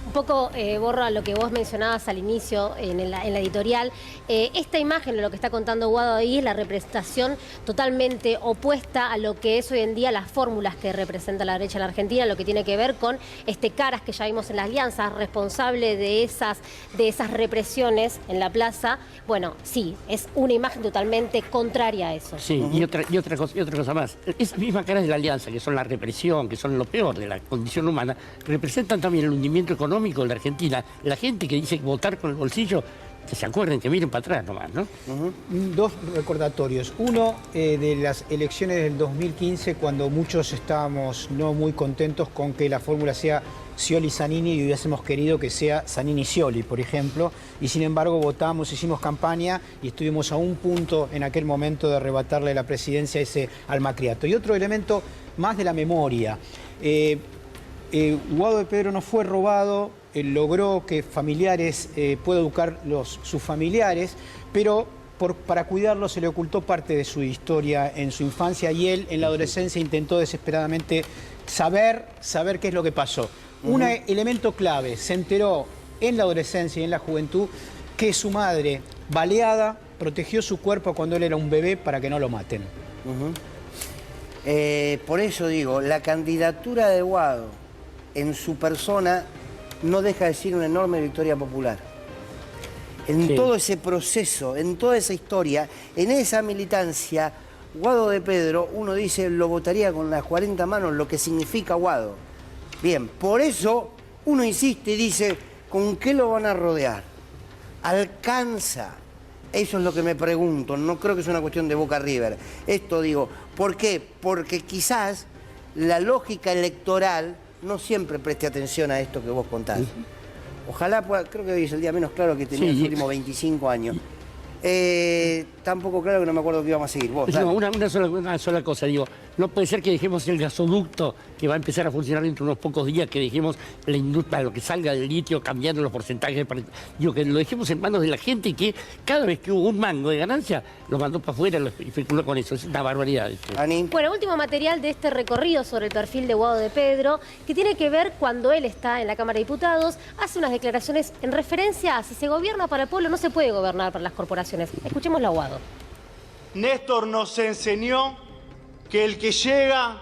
Un poco, Borra, lo que vos mencionabas al inicio en la editorial. Esta imagen, lo que está contando Guado ahí, es la representación totalmente opuesta a lo que es hoy en día las fórmulas que representa la derecha en la Argentina, lo que tiene que ver con Caras, que ya vimos en las alianzas, responsable de esas represiones en la plaza. Bueno, sí, es una imagen totalmente contraria a eso. Sí, y otra cosa más. Esas mismas caras de la alianza, que son la represión, que son lo peor de la condición humana, representan también el hundimiento económico de la Argentina. La gente que dice votar con el bolsillo, que se acuerden, que miren para atrás nomás, ¿no? Dos recordatorios. Uno, de las elecciones del 2015, cuando muchos estábamos no muy contentos con que la fórmula sea Scioli-Zanini y hubiésemos querido que sea Zanini-Scioli, por ejemplo, y sin embargo votamos, hicimos campaña y estuvimos a un punto en aquel momento de arrebatarle la presidencia a ese almacriato. Y otro elemento más de la memoria. Guado de Pedro no fue robado, logró que familiares pueda educar sus familiares, pero para cuidarlo se le ocultó parte de su historia en su infancia y él en la adolescencia intentó desesperadamente saber qué es lo que pasó. Un elemento clave, se enteró en la adolescencia y en la juventud que su madre, baleada, protegió su cuerpo cuando él era un bebé para que no lo maten. Por eso digo, la candidatura de Guado en su persona no deja de ser una enorme victoria popular. En todo ese proceso, en toda esa historia, en esa militancia, Guado de Pedro, uno dice, lo votaría con las 40 manos, lo que significa Guado. Bien, por eso uno insiste y dice, ¿con qué lo van a rodear? ¿Alcanza? Eso es lo que me pregunto, no creo que sea una cuestión de Boca River. Esto digo, ¿por qué? Porque quizás la lógica electoral no siempre preste atención a esto que vos contás. Ojalá pueda, creo que hoy es el día menos claro que tenía en los últimos 25 años. Tampoco claro que no me acuerdo que íbamos a seguir. Vos, no, una sola cosa, digo, no puede ser que dejemos el gasoducto que va a empezar a funcionar dentro de unos pocos días, que dejemos la industria, lo que salga del litio, cambiando los porcentajes, digo, que lo dejemos en manos de la gente que cada vez que hubo un mango de ganancia, lo mandó para afuera y especuló con eso. Es una barbaridad. Bueno, último material de este recorrido sobre el perfil de Guado de Pedro, que tiene que ver cuando él está en la Cámara de Diputados, hace unas declaraciones en referencia a si se gobierna para el pueblo, no se puede gobernar para las corporaciones. Escuchemos a Guado. Néstor nos enseñó que el que llega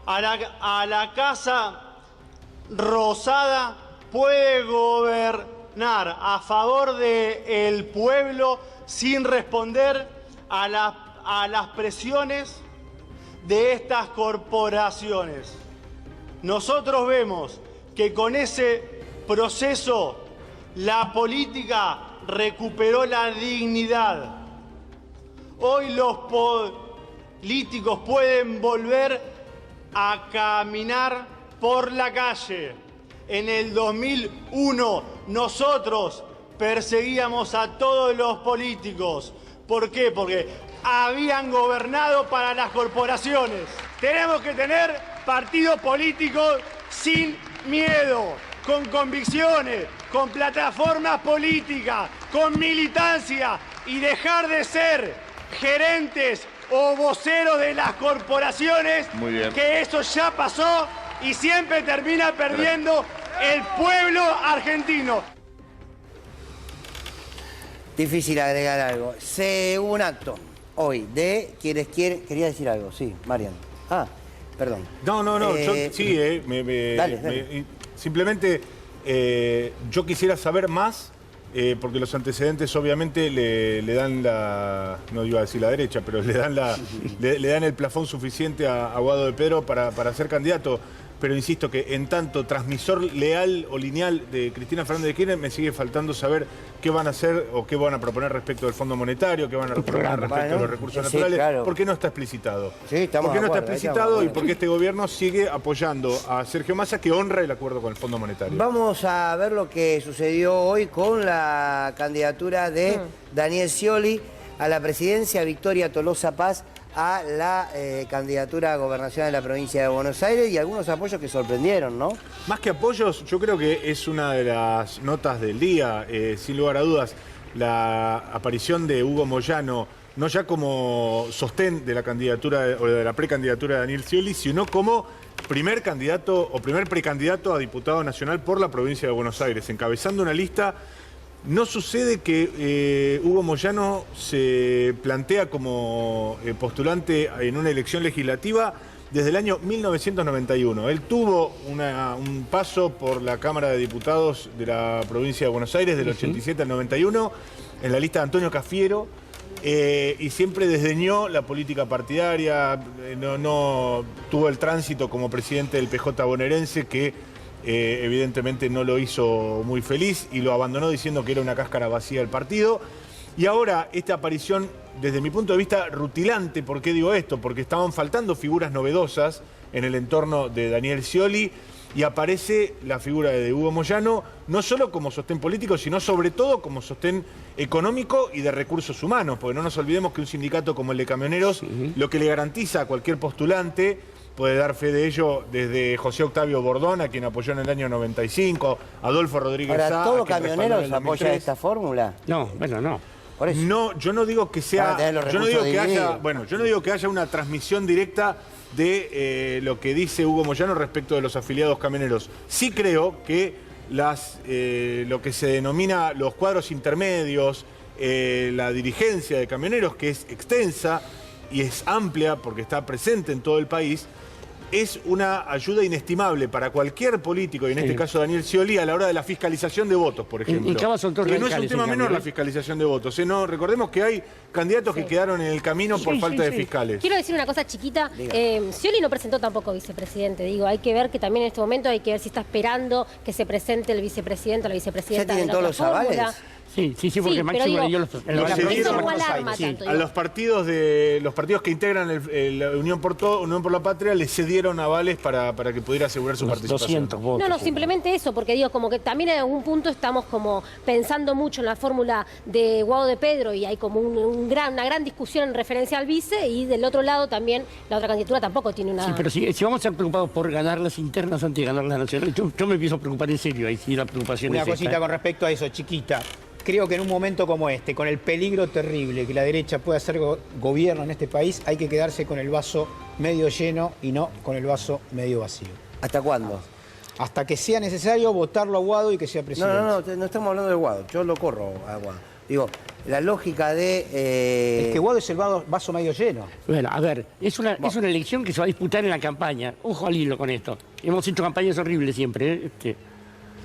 a la Casa Rosada puede gobernar a favor del pueblo sin responder a las presiones de estas corporaciones. Nosotros vemos que con ese proceso la política recuperó la dignidad. Hoy los políticos pueden volver a caminar por la calle. En el 2001 nosotros perseguíamos a todos los políticos. ¿Por qué? Porque habían gobernado para las corporaciones. Tenemos que tener partidos políticos sin miedo, con convicciones, con plataformas políticas, con militancia y dejar de ser gerentes o voceros de las corporaciones. Muy bien. Que eso ya pasó y siempre termina perdiendo el pueblo argentino. Difícil agregar algo. Hubo un acto hoy de quienes quieren... Quería decir algo, sí, Marian. Ah, perdón. No, yo sí, dale. Simplemente yo quisiera saber más, porque los antecedentes obviamente le dan la, no iba a decir la derecha, pero le dan el plafón suficiente a Guado de Pedro para ser candidato. Pero insisto que en tanto transmisor leal o lineal de Cristina Fernández de Kirchner me sigue faltando saber qué van a hacer o qué van a proponer respecto del Fondo Monetario, qué van a proponer respecto de los recursos naturales. Claro. ¿Por qué no está explicitado? Sí, estamos ¿Por qué no de está acuerdo, explicitado y por qué este gobierno sigue apoyando a Sergio Massa, que honra el acuerdo con el Fondo Monetario? Vamos a ver lo que sucedió hoy con la candidatura de Daniel Scioli a la presidencia, Victoria Tolosa Paz a la candidatura a gobernación de la provincia de Buenos Aires y algunos apoyos que sorprendieron, ¿no? Más que apoyos, yo creo que es una de las notas del día, sin lugar a dudas, la aparición de Hugo Moyano, no ya como sostén de la candidatura o de la precandidatura de Daniel Scioli, sino como primer candidato o primer precandidato a diputado nacional por la provincia de Buenos Aires, encabezando una lista. No sucede que Hugo Moyano se plantea como postulante en una elección legislativa desde el año 1991. Él tuvo un paso por la Cámara de Diputados de la provincia de Buenos Aires del 87 al 91 en la lista de Antonio Cafiero y siempre desdeñó la política partidaria, no tuvo el tránsito como presidente del PJ bonaerense que evidentemente no lo hizo muy feliz y lo abandonó diciendo que era una cáscara vacía del partido. Y ahora esta aparición, desde mi punto de vista, rutilante. ¿Por qué digo esto? Porque estaban faltando figuras novedosas en el entorno de Daniel Scioli y aparece la figura de Hugo Moyano, no solo como sostén político, sino sobre todo como sostén económico y de recursos humanos, porque no nos olvidemos que un sindicato como el de camioneros lo que le garantiza a cualquier postulante, puede dar fe de ello desde José Octavio Bordón, a quien apoyó en el año 95, Adolfo Rodríguez Sá. ¿Para todos camioneros apoya esta fórmula? No, bueno, no. Por eso. No, yo no digo que sea, yo no digo que haya una transmisión directa de lo que dice Hugo Moyano respecto de los afiliados camioneros. Sí creo que lo que se denomina los cuadros intermedios, la dirigencia de camioneros, que es extensa y es amplia porque está presente en todo el país, es una ayuda inestimable para cualquier político, y en este caso Daniel Scioli, a la hora de la fiscalización de votos, por ejemplo. Que no es un tema menor la fiscalización de votos. No, recordemos que hay candidatos que quedaron en el camino por falta de fiscales. Quiero decir una cosa chiquita. Scioli no presentó tampoco vicepresidente. Digo, hay que ver que también en este momento hay que ver si está esperando que se presente el vicepresidente o la vicepresidenta. ¿Ya tienen todos los avales? Sí, porque Máximo leyó los a los partidos que integran la Unión por la Patria les cedieron avales para que pudiera asegurar su participación. 200 votos. No, simplemente eso, porque digo, como que también en algún punto estamos como pensando mucho en la fórmula de Guado de Pedro y hay como una gran discusión en referencia al vice, y del otro lado también la otra candidatura tampoco tiene una... Sí, pero si vamos a estar preocupados por ganar las internas antes de ganar las nacionales, yo me empiezo a preocupar en serio, ahí sí la preocupación es Una cosita con respecto a eso, chiquita. Creo que en un momento como este, con el peligro terrible que la derecha puede hacer gobierno en este país, hay que quedarse con el vaso medio lleno y no con el vaso medio vacío. ¿Hasta cuándo? Hasta que sea necesario votarlo a Guado y que sea presidente. No estamos hablando de Guado. Yo lo corro a Guado. Digo, la lógica de... Es que Guado es el vaso medio lleno. Bueno, a ver, es una elección que se va a disputar en la campaña. Ojo al hilo con esto. Hemos hecho campañas horribles siempre,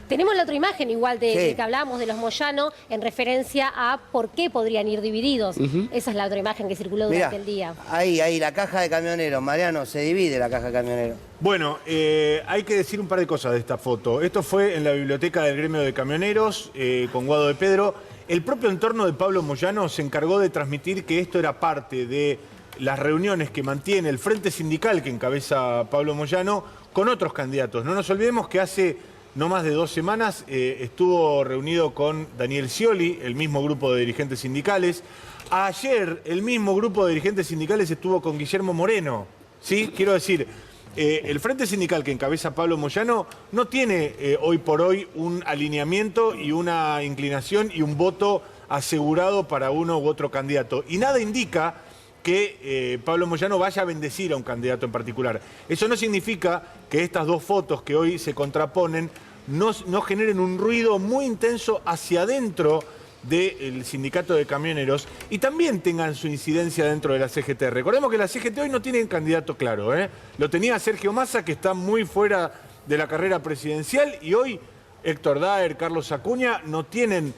Tenemos la otra imagen igual de que hablábamos de los Moyano en referencia a por qué podrían ir divididos. Esa es la otra imagen que circuló durante el día. Ahí, la caja de camioneros. Mariano, se divide la caja de camioneros. Bueno, hay que decir un par de cosas de esta foto. Esto fue en la biblioteca del gremio de camioneros, con Guado de Pedro. El propio entorno de Pablo Moyano se encargó de transmitir que esto era parte de las reuniones que mantiene el Frente Sindical que encabeza Pablo Moyano con otros candidatos. No nos olvidemos que hace no más de 2 semanas estuvo reunido con Daniel Scioli, el mismo grupo de dirigentes sindicales. Ayer el mismo grupo de dirigentes sindicales estuvo con Guillermo Moreno. ¿Sí? Quiero decir, el Frente Sindical que encabeza Pablo Moyano no tiene hoy por hoy un alineamiento y una inclinación y un voto asegurado para uno u otro candidato. Y nada indica que Pablo Moyano vaya a bendecir a un candidato en particular. Eso no significa que estas 2 fotos que hoy se contraponen no generen un ruido muy intenso hacia adentro del sindicato de camioneros y también tengan su incidencia dentro de la CGT. Recordemos que la CGT hoy no tiene un candidato claro, ¿eh? Lo tenía Sergio Massa, que está muy fuera de la carrera presidencial, y hoy Héctor Daer, Carlos Acuña no tienen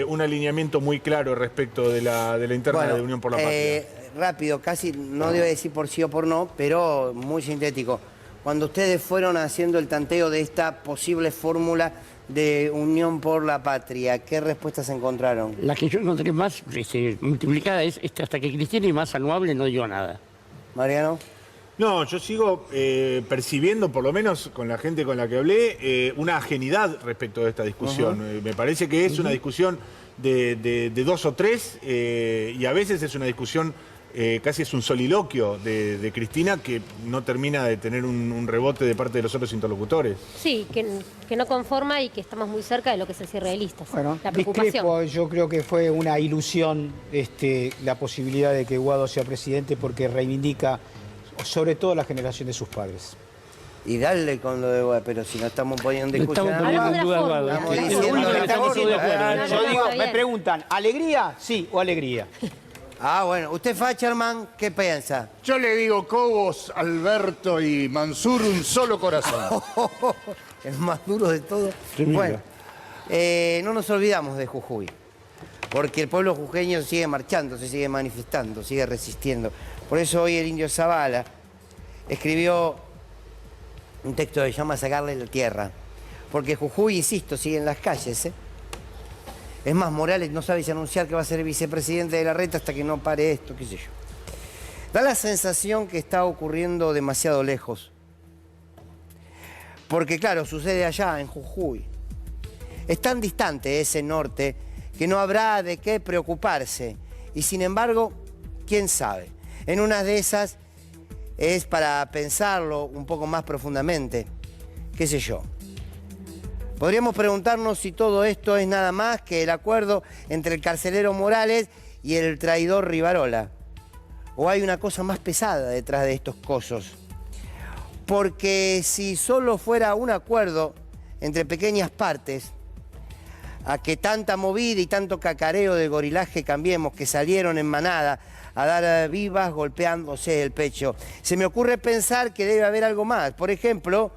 un alineamiento muy claro respecto de la interna de Unión por la Patria. Rápido, casi no debo decir por sí o por no, pero muy sintético. Cuando ustedes fueron haciendo el tanteo de esta posible fórmula de Unión por la Patria, ¿qué respuestas encontraron? La que yo encontré más multiplicada es hasta que Cristina y Massa no hablen, no digo nada. Mariano. No, yo sigo percibiendo, por lo menos con la gente con la que hablé, una ajenidad respecto de esta discusión. Me parece que es una discusión de 2 o 3 y a veces es una discusión, casi es un soliloquio de Cristina que no termina de tener un rebote de parte de los otros interlocutores. Sí, que no conforma y que estamos muy cerca de lo que es el cierre de listas. Bueno, la preocupación. discrepo, yo creo que fue una ilusión la posibilidad de que Guado sea presidente porque reivindica sobre todo la generación de sus padres. Y darle con lo de Guado, pero si no estamos poniendo en discusión... Me preguntan, ¿alegría? Sí, o alegría. Ah, bueno. ¿Usted, Facherman, qué piensa? Yo le digo Cobos, Alberto y Mansur, un solo corazón. El más duro de todo. Bueno, no nos olvidamos de Jujuy, porque el pueblo jujeño sigue marchando, se sigue manifestando, sigue resistiendo. Por eso hoy el Indio Zavala escribió un texto que se llama Sacarle la tierra, porque Jujuy, insisto, sigue en las calles, ¿eh? Es más, Morales no sabe si anunciar que va a ser vicepresidente de la Reta hasta que no pare esto, qué sé yo. Da la sensación que está ocurriendo demasiado lejos. Porque claro, sucede allá, en Jujuy. Es tan distante ese norte que no habrá de qué preocuparse. Y sin embargo, quién sabe. En una de esas es para pensarlo un poco más profundamente. Qué sé yo. Podríamos preguntarnos si todo esto es nada más que el acuerdo entre el carcelero Morales y el traidor Rivarola. O hay una cosa más pesada detrás de estos cosos. Porque si solo fuera un acuerdo entre pequeñas partes, a que tanta movida y tanto cacareo de gorilaje Cambiemos que salieron en manada a dar vivas golpeándose el pecho, se me ocurre pensar que debe haber algo más. Por ejemplo,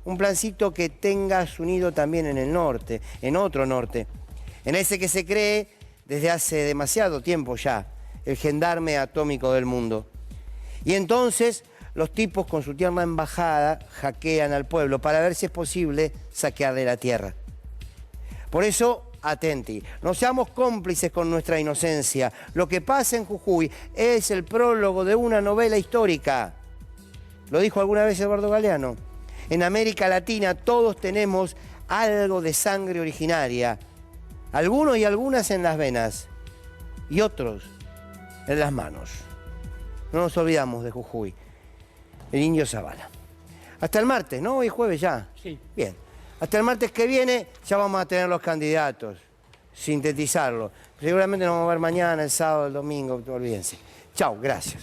un plancito que tengas unido también en el norte, en otro norte, en ese que se cree desde hace demasiado tiempo ya, el gendarme atómico del mundo. Y entonces los tipos con su tierna embajada hackean al pueblo para ver si es posible saquearle la tierra. Por eso, atenti, no seamos cómplices con nuestra inocencia. Lo que pasa en Jujuy es el prólogo de una novela histórica. Lo dijo alguna vez Eduardo Galeano. En América Latina todos tenemos algo de sangre originaria. Algunos y algunas en las venas y otros en las manos. No nos olvidamos de Jujuy. El Indio Zavala. Hasta el martes, ¿no? Hoy es jueves ya. Sí. Bien. Hasta el martes que viene ya vamos a tener los candidatos. Sintetizarlo. Seguramente nos vamos a ver mañana, el sábado, el domingo, olvídense. Chau, gracias.